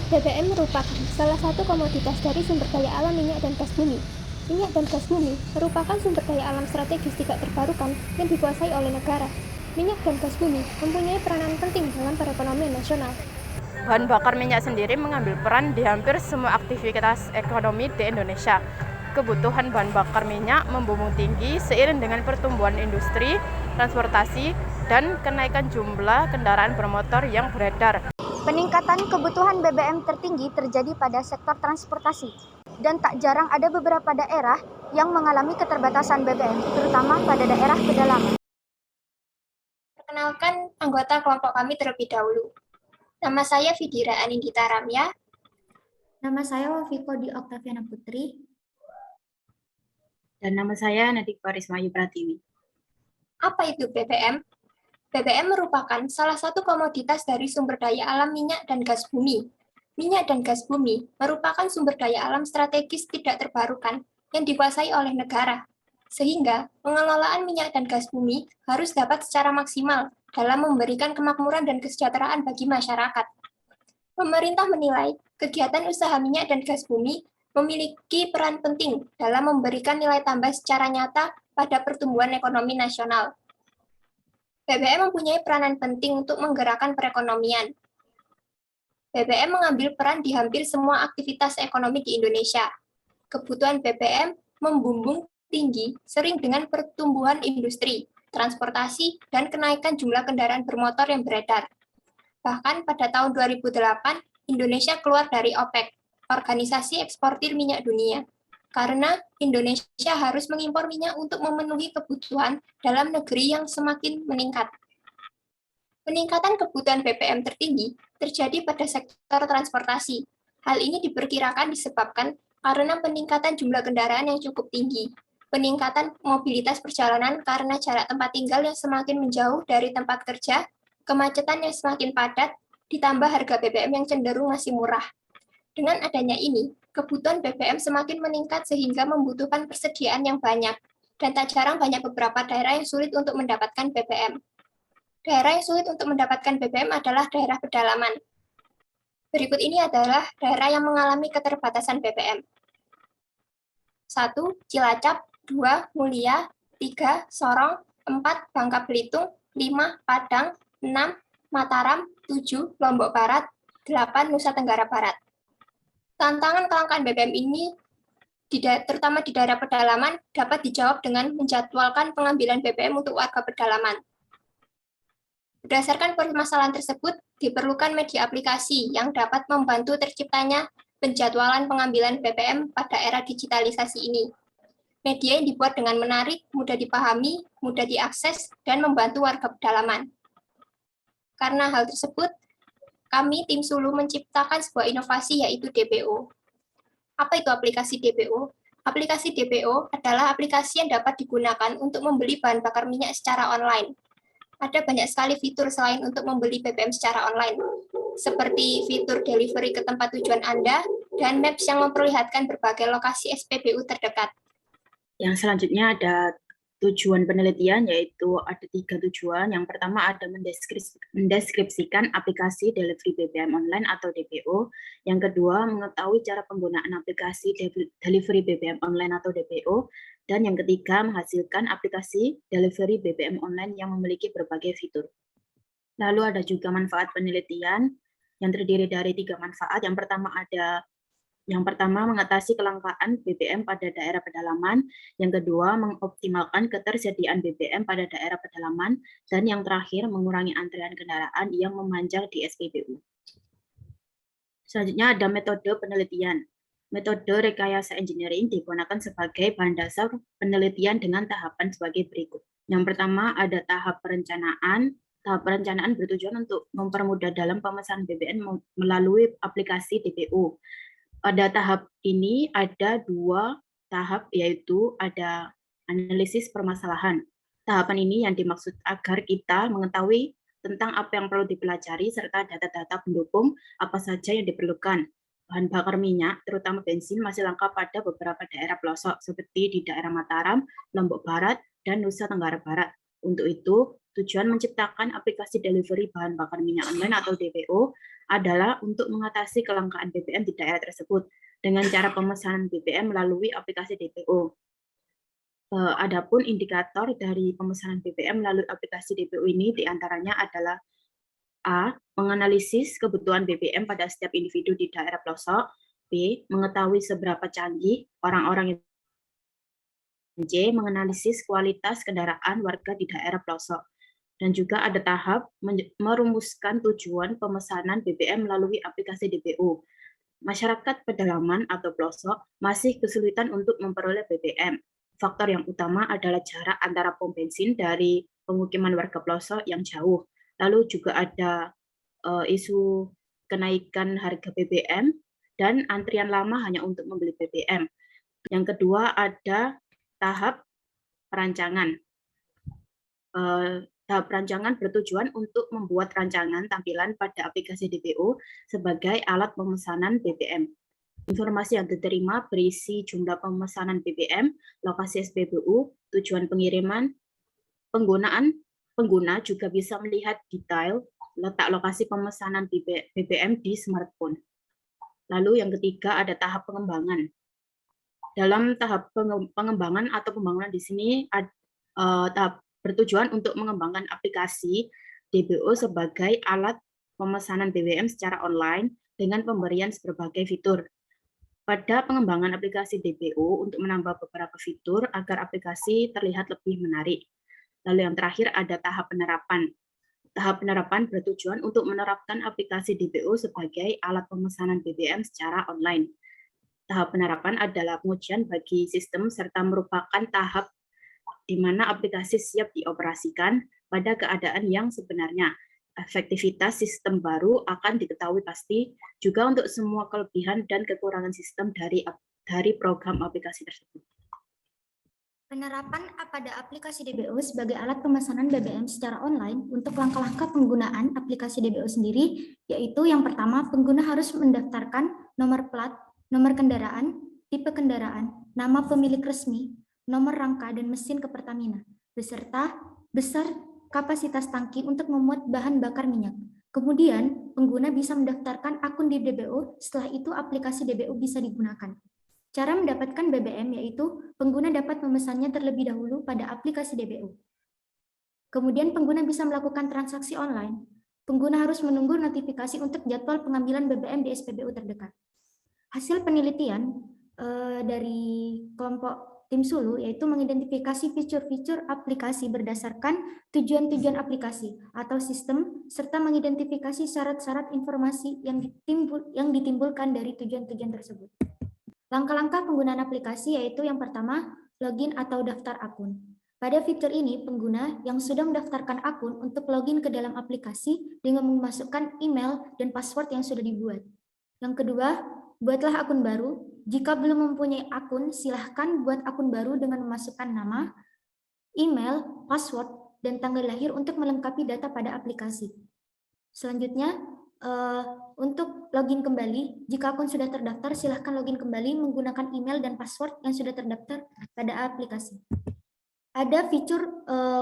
BBM merupakan salah satu komoditas dari sumber daya alam minyak dan gas bumi. Minyak dan gas bumi merupakan sumber daya alam strategis tidak terbarukan yang dikuasai oleh negara. Minyak dan gas bumi mempunyai peranan penting dalam perekonomian nasional. Bahan bakar minyak sendiri mengambil peran di hampir semua aktivitas ekonomi di Indonesia. Kebutuhan bahan bakar minyak membumbung tinggi seiring dengan pertumbuhan industri, transportasi, dan kenaikan jumlah kendaraan bermotor yang beredar. Peningkatan kebutuhan BBM tertinggi terjadi pada sektor transportasi, dan tak jarang ada beberapa daerah yang mengalami keterbatasan BBM, terutama pada daerah pedalaman. Perkenalkan anggota kelompok kami terlebih dahulu. Nama saya Vidira Anindita Ramya. Nama saya Wafiko Di Oktaviana Putri. Dan nama saya Nadifa Rismayu Pratiwi. Apa itu BBM? BBM merupakan salah satu komoditas dari sumber daya alam minyak dan gas bumi. Minyak dan gas bumi merupakan sumber daya alam strategis tidak terbarukan yang dikuasai oleh negara, sehingga pengelolaan minyak dan gas bumi harus dapat secara maksimal dalam memberikan kemakmuran dan kesejahteraan bagi masyarakat. Pemerintah menilai kegiatan usaha minyak dan gas bumi memiliki peran penting dalam memberikan nilai tambah secara nyata pada pertumbuhan ekonomi nasional. BBM mempunyai peranan penting untuk menggerakkan perekonomian. BBM mengambil peran di hampir semua aktivitas ekonomi di Indonesia. Kebutuhan BBM membumbung tinggi sering dengan pertumbuhan industri, transportasi, dan kenaikan jumlah kendaraan bermotor yang beredar. Bahkan pada tahun 2008, Indonesia keluar dari OPEC, Organisasi Eksportir Minyak Dunia, karena Indonesia harus mengimpor minyak untuk memenuhi kebutuhan dalam negeri yang semakin meningkat. Peningkatan kebutuhan BBM tertinggi terjadi pada sektor transportasi. Hal ini diperkirakan disebabkan karena peningkatan jumlah kendaraan yang cukup tinggi, peningkatan mobilitas perjalanan karena jarak tempat tinggal yang semakin menjauh dari tempat kerja, kemacetan yang semakin padat, ditambah harga BBM yang cenderung masih murah. Dengan adanya ini, kebutuhan BBM semakin meningkat sehingga membutuhkan persediaan yang banyak, dan tak jarang banyak beberapa daerah yang sulit untuk mendapatkan BBM. Daerah yang sulit untuk mendapatkan BBM adalah daerah pedalaman. Berikut ini adalah daerah yang mengalami keterbatasan BBM. 1. Cilacap, 2. Mulia, 3. Sorong, 4. Bangka Belitung, 5. Padang, 6. Mataram, 7. Lombok Barat, 8. Nusa Tenggara Barat. Tantangan kelangkaan BBM ini, terutama di daerah pedalaman, dapat dijawab dengan menjadwalkan pengambilan BBM untuk warga pedalaman. Berdasarkan permasalahan tersebut, diperlukan media aplikasi yang dapat membantu terciptanya penjadwalan pengambilan BBM pada era digitalisasi ini. Media yang dibuat dengan menarik, mudah dipahami, mudah diakses, dan membantu warga pedalaman. Karena hal tersebut, kami tim Sulu menciptakan sebuah inovasi yaitu DPO. Apa itu aplikasi DPO? Aplikasi DPO adalah aplikasi yang dapat digunakan untuk membeli bahan bakar minyak secara online. Ada banyak sekali fitur selain untuk membeli BBM secara online, seperti fitur delivery ke tempat tujuan Anda dan Maps yang memperlihatkan berbagai lokasi SPBU terdekat. Yang selanjutnya ada tujuan penelitian, yaitu ada 3 tujuan. Yang pertama ada mendeskripsikan aplikasi delivery BBM online atau DPO. Yang kedua, mengetahui cara penggunaan aplikasi delivery BBM online atau DPO. Dan yang ketiga, menghasilkan aplikasi delivery BBM online yang memiliki berbagai fitur. Lalu ada juga manfaat penelitian yang terdiri dari 3 manfaat. Yang pertama, mengatasi kelangkaan BBM pada daerah pedalaman. Yang kedua, mengoptimalkan ketersediaan BBM pada daerah pedalaman. Dan yang terakhir, mengurangi antrean kendaraan yang memanjang di SPBU. Selanjutnya ada metode penelitian. Metode rekayasa engineering digunakan sebagai bahan dasar penelitian dengan tahapan sebagai berikut. Yang pertama ada tahap perencanaan. Tahap perencanaan bertujuan untuk mempermudah dalam pemesanan BBM melalui aplikasi DPO. Pada tahap ini ada 2 tahap, yaitu ada analisis permasalahan. Tahapan ini yang dimaksud agar kita mengetahui tentang apa yang perlu dipelajari serta data-data pendukung apa saja yang diperlukan. Bahan bakar minyak, terutama bensin, masih langka pada beberapa daerah pelosok seperti di daerah Mataram, Lombok Barat, dan Nusa Tenggara Barat. Untuk itu, tujuan menciptakan aplikasi delivery bahan bakar minyak online atau DPO adalah untuk mengatasi kelangkaan BBM di daerah tersebut dengan cara pemesanan BBM melalui aplikasi DPO. Adapun indikator dari pemesanan BBM melalui aplikasi DPO ini diantaranya adalah A. Menganalisis kebutuhan BBM pada setiap individu di daerah pelosok. B. Mengetahui seberapa canggih orang-orang yang C. Menganalisis kualitas kendaraan warga di daerah pelosok. Dan juga ada tahap merumuskan tujuan pemesanan BBM melalui aplikasi DPO. Masyarakat pedalaman atau pelosok masih kesulitan untuk memperoleh BBM. Faktor yang utama adalah jarak antara pom bensin dari pemukiman warga pelosok yang jauh. Lalu juga ada isu kenaikan harga BBM dan antrian lama hanya untuk membeli BBM. Yang kedua ada tahap perancangan. Tahap perancangan bertujuan untuk membuat rancangan tampilan pada aplikasi DPO sebagai alat pemesanan BBM. Informasi yang diterima berisi jumlah pemesanan BBM, lokasi SPBU, tujuan pengiriman, pengguna juga bisa melihat detail letak lokasi pemesanan BBM di smartphone. Lalu yang ketiga ada tahap pengembangan. Dalam tahap pengembangan atau pembangunan di sini tahap bertujuan untuk mengembangkan aplikasi DPO sebagai alat pemesanan BBM secara online dengan pemberian berbagai fitur. Pada pengembangan aplikasi DPO untuk menambah beberapa fitur agar aplikasi terlihat lebih menarik. Lalu yang terakhir ada tahap penerapan. Tahap penerapan bertujuan untuk menerapkan aplikasi DPO sebagai alat pemesanan BBM secara online. Tahap penerapan adalah pengujian bagi sistem serta merupakan tahap di mana aplikasi siap dioperasikan pada keadaan yang sebenarnya. Efektivitas sistem baru akan diketahui pasti juga untuk semua kelebihan dan kekurangan sistem dari program aplikasi tersebut. Penerapan pada aplikasi DPO sebagai alat pemesanan BBM secara online untuk langkah-langkah penggunaan aplikasi DPO sendiri, yaitu yang pertama, pengguna harus mendaftarkan nomor plat, nomor kendaraan, tipe kendaraan, nama pemilik resmi, nomor rangka dan mesin ke Pertamina, beserta besar kapasitas tangki untuk memuat bahan bakar minyak. Kemudian, pengguna bisa mendaftarkan akun di DPO, setelah itu aplikasi DPO bisa digunakan. Cara mendapatkan BBM yaitu pengguna dapat memesannya terlebih dahulu pada aplikasi DPO. Kemudian pengguna bisa melakukan transaksi online. Pengguna harus menunggu notifikasi untuk jadwal pengambilan BBM di SPBU terdekat. Hasil penelitian dari kelompok Tim Sulu yaitu mengidentifikasi fitur-fitur aplikasi berdasarkan tujuan-tujuan aplikasi atau sistem serta mengidentifikasi syarat-syarat informasi yang ditimbulkan dari tujuan-tujuan tersebut. Langkah-langkah penggunaan aplikasi yaitu yang pertama, login atau daftar akun. Pada fitur ini, pengguna yang sudah mendaftarkan akun untuk login ke dalam aplikasi dengan memasukkan email dan password yang sudah dibuat. Yang kedua, buatlah akun baru. Jika belum mempunyai akun, silahkan buat akun baru dengan memasukkan nama, email, password, dan tanggal lahir untuk melengkapi data pada aplikasi. Selanjutnya, untuk login kembali, jika akun sudah terdaftar, silahkan login kembali menggunakan email dan password yang sudah terdaftar pada aplikasi. Ada fitur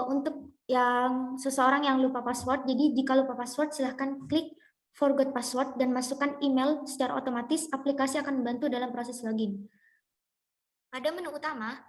untuk yang seseorang yang lupa password, jadi jika lupa password, silahkan klik forgot password dan masukkan email secara otomatis, aplikasi akan membantu dalam proses login. Pada menu utama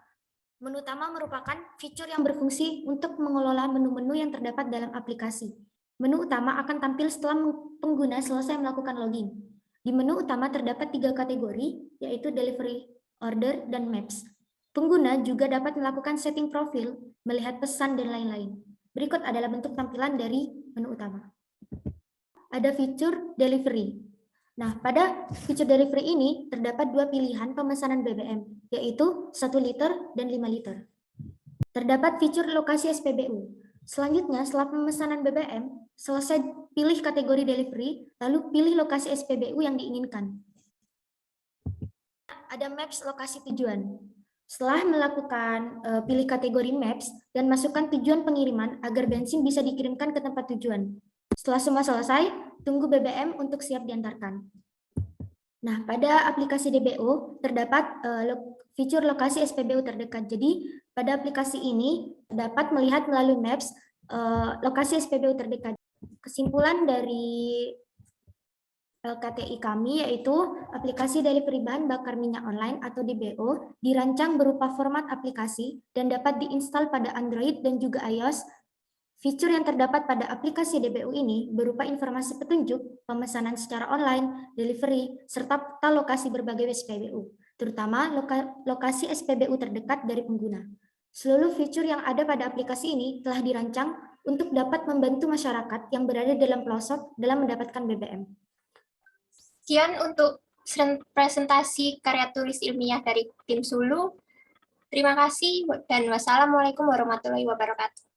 merupakan fitur yang berfungsi untuk mengelola menu-menu yang terdapat dalam aplikasi. Menu utama akan tampil setelah pengguna selesai melakukan login. Di menu utama terdapat 3 kategori, yaitu delivery, order, dan maps. Pengguna juga dapat melakukan setting profil, melihat pesan, dan lain-lain. Berikut adalah bentuk tampilan dari menu utama. Ada fitur delivery. Nah, pada fitur delivery ini terdapat 2 pilihan pemesanan BBM, yaitu 1 liter dan 5 liter. Terdapat fitur lokasi SPBU. Selanjutnya, setelah pemesanan BBM, selesai pilih kategori delivery, lalu pilih lokasi SPBU yang diinginkan. Ada maps lokasi tujuan. Setelah melakukan pilih kategori maps dan masukkan tujuan pengiriman agar bensin bisa dikirimkan ke tempat tujuan. Setelah semua selesai, tunggu BBM untuk siap diantarkan. Nah, pada aplikasi DPO terdapat fitur lokasi SPBU terdekat. Jadi, pada aplikasi ini dapat melihat melalui Maps lokasi SPBU terdekat. Kesimpulan dari LKTI kami yaitu aplikasi delivery bahan bakar minyak online atau DBO dirancang berupa format aplikasi dan dapat diinstal pada Android dan juga iOS. Fitur yang terdapat pada aplikasi DBO ini berupa informasi petunjuk, pemesanan secara online, delivery, serta peta lokasi berbagai SPBU, terutama lokasi SPBU terdekat dari pengguna. Seluruh fitur yang ada pada aplikasi ini telah dirancang untuk dapat membantu masyarakat yang berada dalam pelosok dalam mendapatkan BBM. Sekian untuk presentasi karya tulis ilmiah dari tim Sulu. Terima kasih dan wassalamualaikum warahmatullahi wabarakatuh.